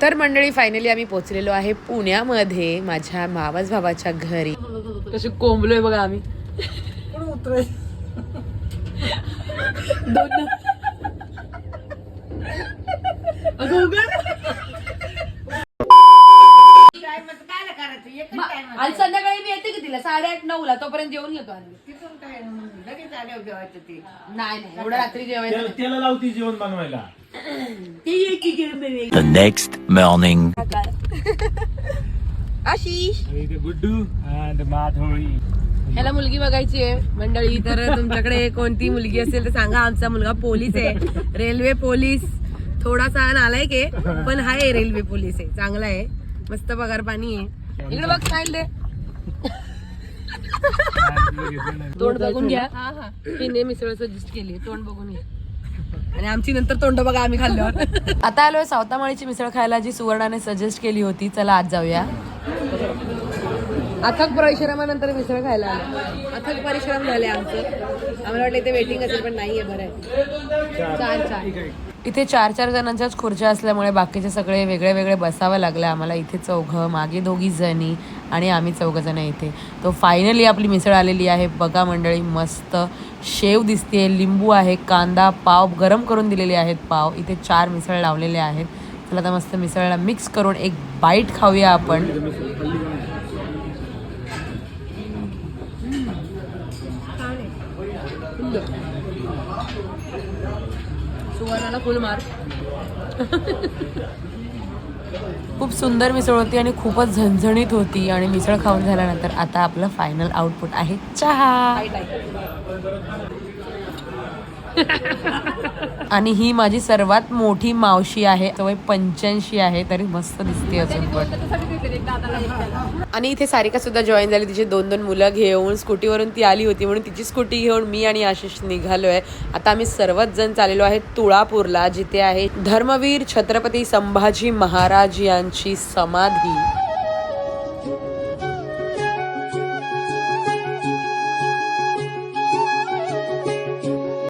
तर मंडळी फायनली आम्ही पोहोचलेलो आहे पुण्यामध्ये माझ्या मावस भावाच्या घरी. कसे कोंबलोय बघा आम्ही. आणि संध्याकाळी मी येते की तिला 8:30-9ला तोपर्यंत जेवून घेतो. नाही एवढं रात्री जेवायचं त्याला लावती जेवण बनवायला. The next morning. Ashish Guddu and Madhuri. ह्याला मुलगी बघायची आहे मंडळी. तर तुमच्याकडे कोणती मुलगी असेल तर सांगा. आमचा मुलगा पोलीस आहे, रेल्वे पोलीस. थोडासा नालायक आहे पण हाय, रेल्वे पोलीस आहे, चांगला आहे, मस्त पगार पाणी आहे. इकडे बघ स्माइल दे. तोंड बघून घ्या. तिने मिसळ सजेस्ट केली, तोंड बघून घ्या. आणि आमची नंतर तोंड बघा आम्ही खाल्ल्यावर. आता आलोय सावतामाळीची मिसळ खायला, जी सुवर्णाने सजेस्ट केली होती. चला आज जाऊया. अथक परिश्रमानंतर मिसळ खायला आलो. अथक परिश्रम झाले आमचे. आम्हाला वाटलं इथे वेटिंग असेल पण नाहीये. बरं आहे. छान. इथे 4-4 जणांच्याच खुर्च्या असल्यामुळे बाकीचे सगळे वेगळे वेगळे बसावं लागलं आम्हाला. इथे 4, मागे 2 जणी आणि आम्ही 4 जण इथे. तो फायनली आपली मिसळ आलेली आहे. बघा मंडळी, मस्त शेव दिसते, लिंबू आहे, कांदा, पाव गरम करून दिलेले आहेत पाव. इथे 4 मिसळ लावलेले आहेत. चला आता मस्त मिसळला मिक्स करून एक बाईट खाऊया आपण. सुवर्णाला फुल मार. खूप सुंदर मिसळ होती आणि खूपच झणझणीत होती. आणि मिसळ खाऊन झाल्यानंतर आता आपलं फायनल आउटपुट आहे चहा. आणि ही माझी सर्वात मोठी मावशी आहे, वय 85 आहे, तरी मस्त दिसते अजून पण. आणि इथे सारिका सुद्धा जॉईन झाली. तिचे 2 मुलं घेऊन. स्कूटीवरून ती आली होती म्हणून तिची स्कूटी घेऊन मी आणि आशिष निघालोय. आता आम्ही सर्वच जण चाललेलो आहे तुळापूरला, जिथे आहे धर्मवीर छत्रपती संभाजी महाराज यांची समाधी.